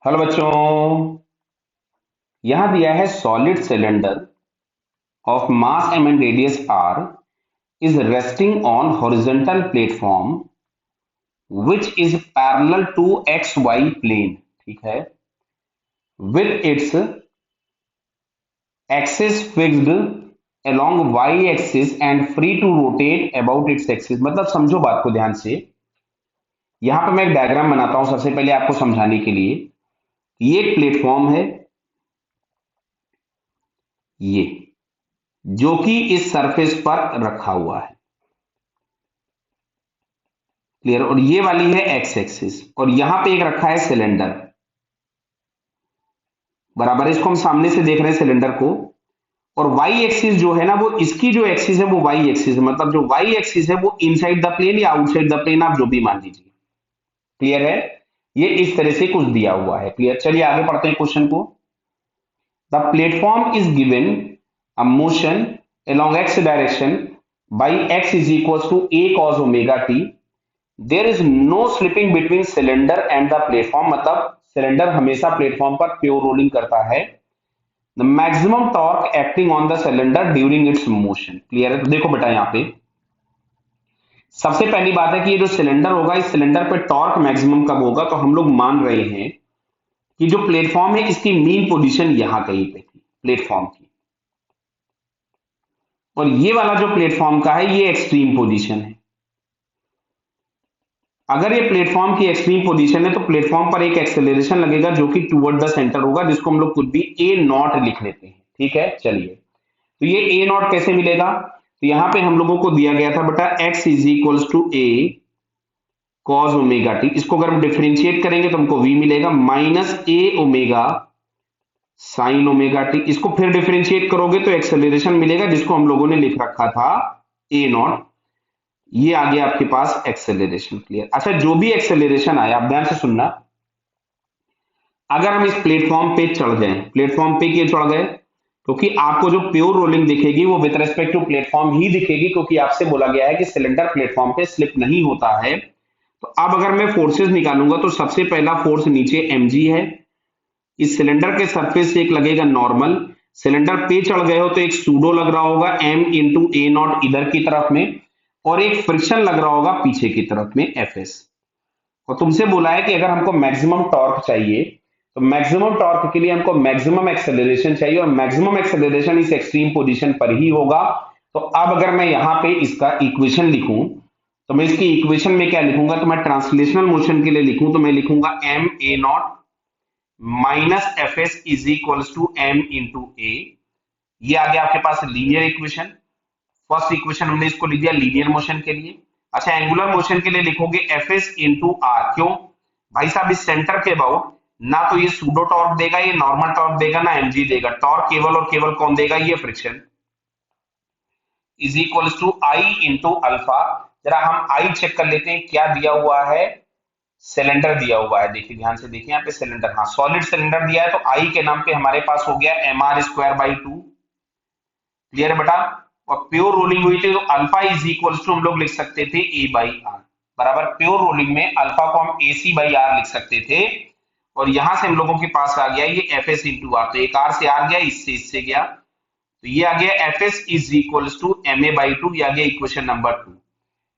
Hello बच्चों। यहां दिया है solid cylinder of mass m and radius r is resting on horizontal platform which is parallel to xy plane। ठीक है, with its axis fixed along y axis and free to rotate about its axis। मतलब समझो बात को ध्यान से। यहां पर मैं एक डायग्राम बनाता हूं सबसे पहले आपको समझाने के लिए। ये एक प्लेटफॉर्म है, ये जो कि इस सरफेस पर रखा हुआ है। क्लियर। और ये वाली है एक्स एक्सिस और यहां पे एक रखा है सिलेंडर। बराबर है, इसको हम सामने से देख रहे हैं सिलेंडर को। और वाई एक्सिस जो है ना, वो इसकी जो एक्सिस है वो वाई एक्सिस है। मतलब जो वाई एक्सिस है वो इनसाइड द प्लेन या आउटसाइड द प्लेन, आप जो भी मान लीजिए। क्लियर है। ये इस तरह से कुछ दिया हुआ है। क्लियर। चलिए आगे पढ़ते हैं क्वेश्चन को। The platform is given a motion along x direction by x is equals to a cos omega t। There is no slipping between cylinder and the platform. मतलब सिलेंडर हमेशा प्लेटफॉर्म पर pure rolling करता है। The maximum torque acting on the cylinder during its motion. Clear है। तो देखो बेटा, यहां पे सबसे पहली बात है कि ये जो सिलेंडर होगा, इस सिलेंडर पे टॉर्क मैक्सिमम कब होगा, तो हम लोग मान रहे हैं कि जो प्लेटफॉर्म है इसकी मीन पोजीशन यहां कहीं पे थी प्लेटफॉर्म की। और ये वाला जो प्लेटफॉर्म का है ये एक्सट्रीम पोजीशन है। अगर ये प्लेटफॉर्म की एक्सट्रीम पोजीशन है तो प्लेटफॉर्म पर एक एक्सेलरेशन लगेगा जो कि टुवर्ड द सेंटर होगा, जिसको हम लोग कुछ भी ए नॉट लिख लेते हैं। ठीक है। चलिए, तो ये ए नॉट कैसे मिलेगा, तो यहां पे हम लोगों को दिया गया था बेटा x is equals to a cos omega t. इसको अगर हम डिफरेंशिएट करेंगे तो हमको वी मिलेगा minus a omega sine omega t. इसको फिर डिफरेंशिएट करोगे तो एक्सेलरेशन मिलेगा जिसको हम लोगों ने लिख रखा था ए नॉट। ये आ गया आपके पास एक्सेलरेशन। क्लियर। अच्छा, जो भी एक्सेलरेशन आया आप ध्यान से सुनना। अगर हम इस प्लेटफॉर्म पे चढ़ गए, प्लेटफॉर्म पे क्यों चढ़ गए, क्योंकि आपको जो प्योर रोलिंग दिखेगी वो विद रेस्पेक्ट टू प्लेटफॉर्म ही दिखेगी, क्योंकि आपसे बोला गया है कि सिलेंडर प्लेटफॉर्म पे स्लिप नहीं होता है। तो अब अगर मैं फोर्सेस निकालूंगा तो सबसे पहला फोर्स नीचे mg है। इस सिलेंडर के सरफेस से एक लगेगा नॉर्मल। सिलेंडर पे चढ़ गए हो तो एक सूडो लग रहा होगा m इंटू ए नॉट इधर की तरफ में, और एक फ्रिक्शन लग रहा होगा पीछे की तरफ में fs। और तुमसे बोला है कि अगर हमको मैक्सिमम टॉर्क चाहिए तो मैक्सिमम टॉर्क के लिए हमको मैक्सिमम एक्सेलरेशन चाहिए, और मैक्सिमम एक्सेलरेशन इस एक्सट्रीम पोजीशन पर ही होगा। तो अब अगर मैं यहां पे इसका इक्वेशन लिखूं तो मैं इसकी इक्वेशन में क्या लिखूंगा, तो मैं ट्रांसलेशनल मोशन के लिए लिखूं तो मैं लिखूंगा M A naught minus F S is equals to M into A. ये आ गया आपके पास लीनियर इक्वेशन। फर्स्ट इक्वेशन हमने इसको लिख दिया लीनियर मोशन के लिए। अच्छा, एंगुलर मोशन के लिए लिखोगे एफ एस इंटू आर। क्यों भाई साहब, इस सेंटर के अबाउट ना तो ये सूडो टॉर्क देगा, ये नॉर्मल टॉर्क देगा, ना एमजी देगा। टॉर्क केवल और केवल कौन देगा, ये friction. Is equals to I into alpha. जरा हम आई चेक कर लेते हैं क्या दिया हुआ है। सिलेंडर दिया हुआ है, देखिए ध्यान से देखिए यहाँ पे सिलेंडर, हाँ सॉलिड सिलेंडर दिया है, तो आई के नाम पे हमारे पास हो गया M R square by two. Clear है बेटा। और प्योर रोलिंग हुई थी तो अल्फा इज इक्वल्स टू हम लोग लिख सकते थे ए बाई आर। बराबर, प्योर रोलिंग में अल्फा को हम ए सी बाई आर लिख सकते थे। और यहां से हम लोगों के पास आ गया ये एफ एस इंटू आर। तो एक आर से आर गया, इससे गया, तो ये आ गया F S is equals to M A by two. ये आ गया इक्वेशन नंबर 2।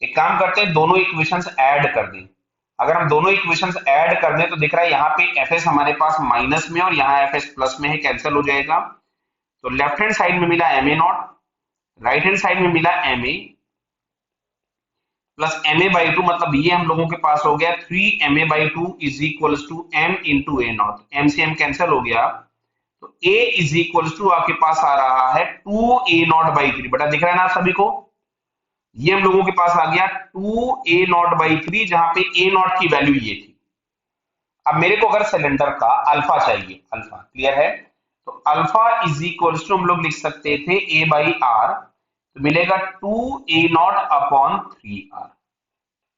एक काम करते हैं, दोनों इक्वेशंस ऐड कर दें। अगर हम दोनों इक्वेशंस ऐड कर दें तो दिख रहा है यहाँ पे एफ एस हमारे पास माइनस में और यहाँ एफ एस प्लस में है, कैंसिल हो जाएगा। तो लेफ्ट हैंड साइड में मिला M A not, right hand side में मिला M A plus M A by two. मतलब ये हम लोगों के पास हो गया 3 ma by two is equals to m into A not. M से एम कैंसिल हो गया, तो a इज इक्वल्स टू आपके पास आ रहा है 2a0/3। बेटा दिख रहा है ना आप सभी को, ये हम लोगों के पास आ गया 2a0/3, जहां पे a नॉट की वैल्यू ये थी। अब मेरे को अगर सिलेंडर का अल्फा चाहिए, अल्फा, क्लियर है, तो अल्फा इज इक्वल्स टू हम लोग लिख सकते थे a बाई आर, तो मिलेगा 2a0/3r।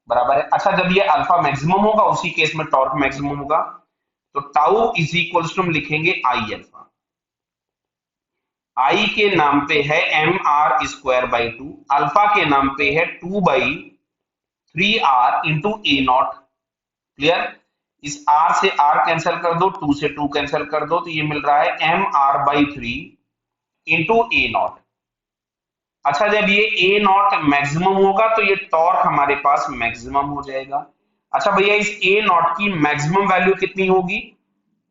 बराबर है। अच्छा, जब ये अल्फा मैक्सिमम होगा उसी केस में टॉर्क मैक्सिमम होगा, तो टाउ इज इक्वल्स टू हम लिखेंगे आई अल्फा। आई के नाम पे है M R square by two, alpha के नाम पे है 2/3r into A not. Clear. इस r से r कैंसिल कर दो, 2 से 2 कैंसिल कर दो, तो ये मिल रहा है mr/3 इंटू ए नॉट। अच्छा, जब ये ए नॉट मैक्सिमम होगा तो ये टॉर्क हमारे पास मैक्सिमम हो जाएगा। अच्छा भैया, इस ए नॉट की मैक्सिमम वैल्यू कितनी होगी?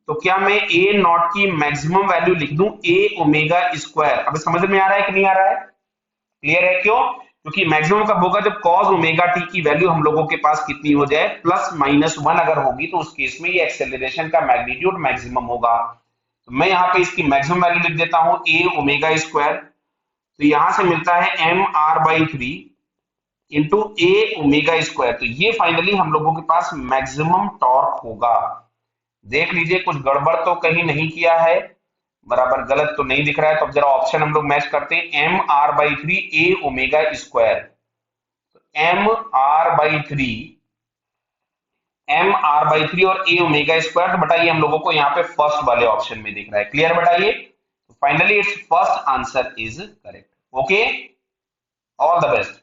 तो क्या मैं ए नॉट की मैक्सिमम वैल्यू लिख दूं ए ओमेगा स्क्वायर? अब समझ में आ रहा है कि नहीं आ रहा है? क्लियर है? क्यों? क्योंकि मैक्सिमम कब होगा? जब कॉस ओमेगा टी की वैल्यू हम लोगों के पास कितनी हो जाए, +-1 अगर होगी, तो उस केस में ये एक्सेलरेशन का मैग्नीट्यूड मैक्सिमम होगा। तो मैं यहाँ पे इसकी मैक्सिमम वैल्यू लिख देता हूं ए ओमेगा स्क्वायर। तो यहां से मिलता है mr/3 इंटू ए ओमेगा स्क्वायर। तो ये फाइनली हम लोगों के पास मैक्सिमम टॉर्क होगा। देख लीजिए, कुछ गड़बड़ तो कहीं नहीं किया है, बराबर गलत तो नहीं दिख रहा है। तो अब जरा ऑप्शन हम लोग मैच करते हैं, mr/3 ए ओमेगा स्क्वायर। mr/3 mr/3 और ए ओमेगा स्क्वायर, तो बताइए हम लोगों को यहाँ पे फर्स्ट वाले ऑप्शन में दिख रहा है। क्लियर बताइए? Finally it's first answer is correct. Okay, all the best.